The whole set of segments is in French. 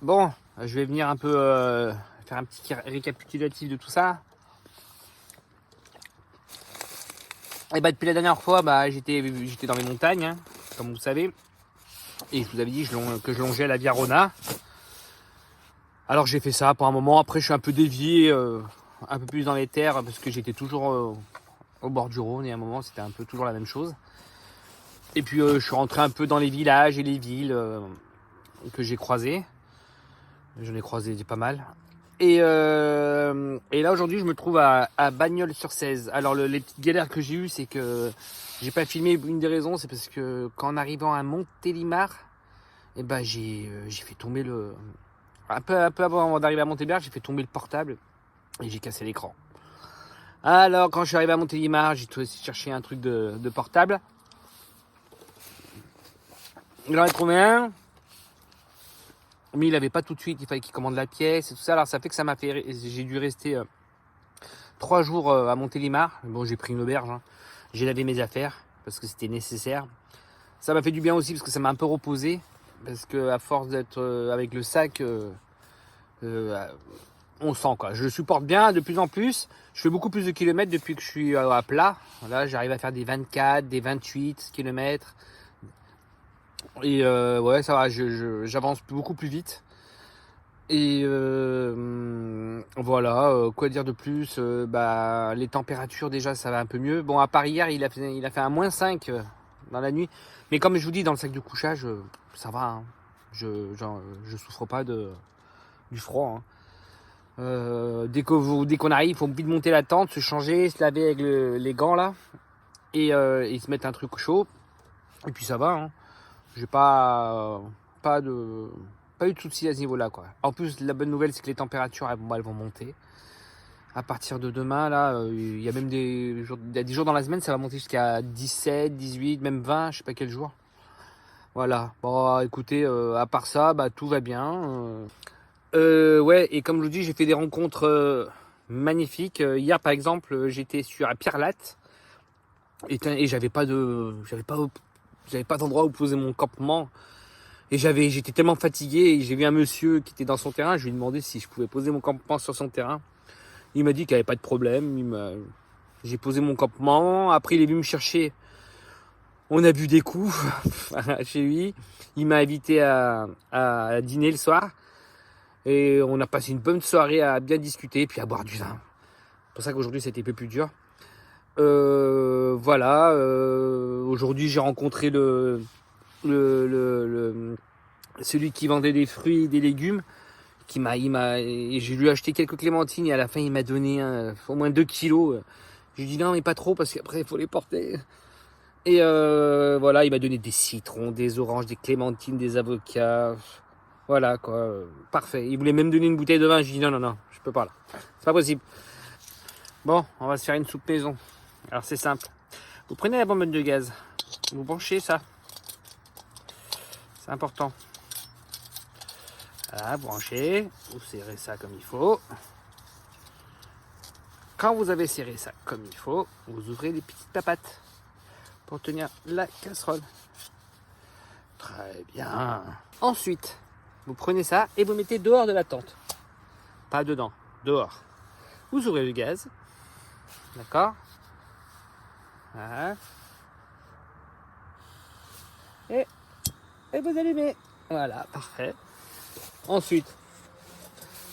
Bon, je vais venir un peu faire un petit récapitulatif de tout ça. Et bah depuis la dernière fois, j'étais dans les montagnes, hein, comme vous savez. Et je vous avais dit que je longeais la Via Rona. Alors j'ai fait ça pour un moment. Après je suis un peu dévié, un peu plus dans les terres, parce que j'étais toujours au bord du Rhône. Et à un moment c'était un peu toujours la même chose. Et puis je suis rentré un peu dans les villages et les villes que j'ai croisées. J'en ai croisé pas mal. Et là aujourd'hui je me trouve à Bagnols-sur-Cèze. Alors les petites galères que j'ai eues, c'est que j'ai pas filmé. Une des raisons, c'est parce que qu'en arrivant à Montélimar, j'ai fait tomber un peu avant d'arriver à Montélimar, j'ai fait tomber le portable et j'ai cassé l'écran. Alors quand je suis arrivé à Montélimar, j'ai essayé de chercher un truc de portable. J'en ai trouvé un, mais il avait pas tout de suite. Il fallait qu'il commande la pièce et tout ça. Alors ça fait que j'ai dû rester 3 jours à Montélimar. Bon, j'ai pris une auberge, hein. J'ai lavé mes affaires parce que c'était nécessaire. Ça m'a fait du bien aussi parce que ça m'a un peu reposé. Parce que à force d'être avec le sac, on sent quoi. Je le supporte bien de plus en plus. Je fais beaucoup plus de kilomètres depuis que je suis à plat. Là, j'arrive à faire des 24, des 28 kilomètres. Et ouais, ça va, j'avance beaucoup plus vite. Et voilà, quoi dire de plus, les températures déjà ça va un peu mieux. Bon, à Paris hier il a fait un -5 dans la nuit. Mais comme je vous dis, dans le sac de couchage, ça va, hein. Je souffre pas du froid, hein. Dès qu'on arrive, il faut vite monter la tente, se changer, se laver avec les gants là. Et se mettre un truc chaud. Et puis ça va, hein. J'ai pas eu de soucis à ce niveau-là, quoi. En plus, la bonne nouvelle, c'est que les températures, elles vont monter. À partir de demain, là, il y a même des jours dans la semaine, ça va monter jusqu'à 17, 18, même 20, je sais pas quel jour. Voilà. Bon, écoutez, à part ça, tout va bien. Ouais, et comme je vous dis, j'ai fait des rencontres magnifiques. Hier, par exemple, j'étais à Pierre-Latte et j'avais pas d'endroit où poser mon campement. Et j'étais tellement fatigué et j'ai vu un monsieur qui était dans son terrain. Je lui ai demandé si je pouvais poser mon campement sur son terrain. Il m'a dit qu'il n'y avait pas de problème. J'ai posé mon campement. Après, il est venu me chercher. On a bu des coups chez lui. Il m'a invité à dîner le soir. Et on a passé une bonne soirée à bien discuter puis à boire du vin. C'est pour ça qu'aujourd'hui, c'était un peu plus dur. Voilà. Aujourd'hui, j'ai rencontré celui qui vendait des fruits et des légumes, et je lui ai acheté quelques clémentines et à la fin il m'a donné au moins 2 kilos. Je lui ai dit non mais pas trop parce qu'après il faut les porter. Et voilà, il m'a donné des citrons, des oranges, des clémentines, des avocats. Voilà quoi, parfait. Il voulait même donner une bouteille de vin. Je lui ai dit non, je peux pas là. C'est pas possible. Bon, on va se faire une soupe maison. Alors c'est simple. Vous prenez la bonbonne de gaz, vous branchez ça. C'est important. Voilà, branchez, vous serrez ça comme il faut. Quand vous avez serré ça comme il faut, vous ouvrez les petites papates pour tenir la casserole. Très bien. Ensuite, vous prenez ça et vous mettez dehors de la tente. Pas dedans, dehors. Vous ouvrez le gaz. D'accord. Voilà. Et vous allumez. Voilà, parfait. Ensuite,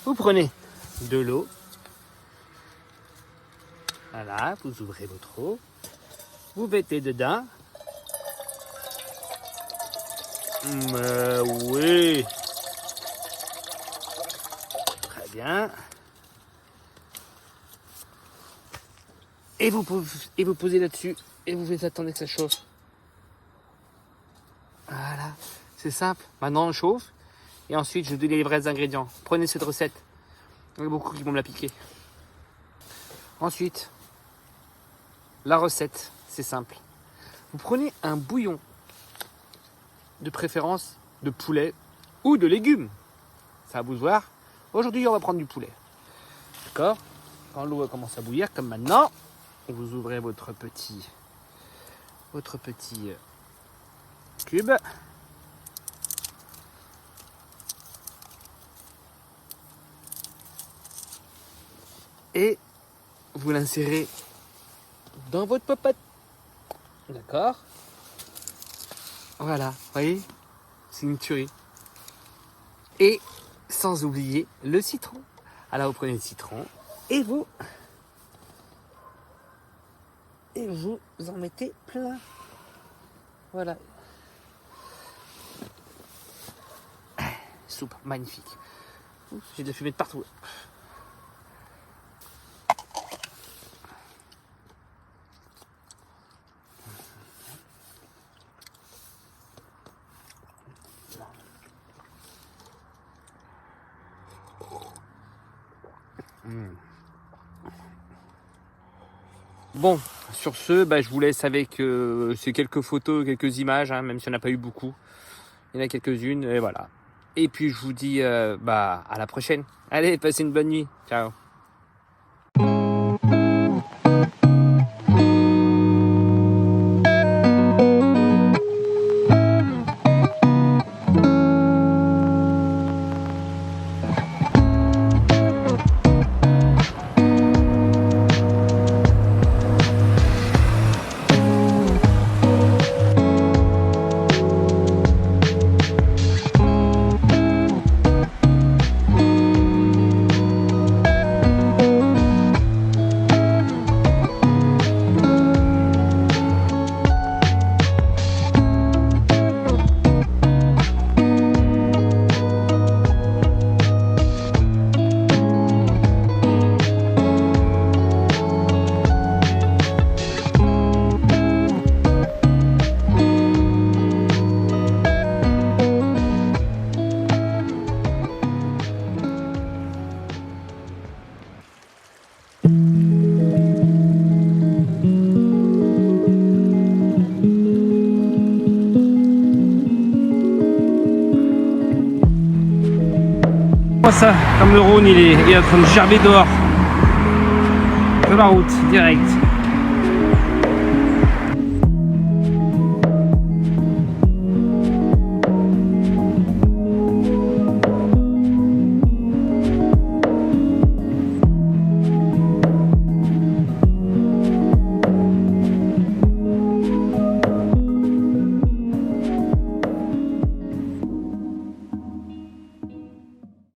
vous prenez de l'eau. Voilà, vous ouvrez votre eau. Vous mettez dedans. Oui. Très bien. Et vous posez là-dessus. Et vous faites attendre que ça chauffe. Voilà. C'est simple. Maintenant, on chauffe. Et ensuite, je vous donne les vrais ingrédients. Prenez cette recette. Il y en a beaucoup qui vont me la piquer. Ensuite, la recette, c'est simple. Vous prenez un bouillon, de préférence de poulet ou de légumes. Ça va vous voir. Aujourd'hui, on va prendre du poulet. D'accord? Quand l'eau commence à bouillir, comme maintenant, vous ouvrez votre petit cube. et vous l'insérez dans votre popote. D'accord? Voilà, vous voyez, c'est une tuerie. Et sans oublier le citron. Alors vous prenez le citron et vous en mettez plein. Voilà. Soupe magnifique. J'ai de la fumée de partout. Bon, sur ce, je vous laisse avec ces quelques photos, quelques images, même s'il n'y en a pas eu beaucoup. Il y en a quelques-unes, et voilà. Et puis je vous dis à la prochaine. Allez, passez une bonne nuit. Ciao. Ça, comme le Rhône il est en train de gerber dehors de la route direct.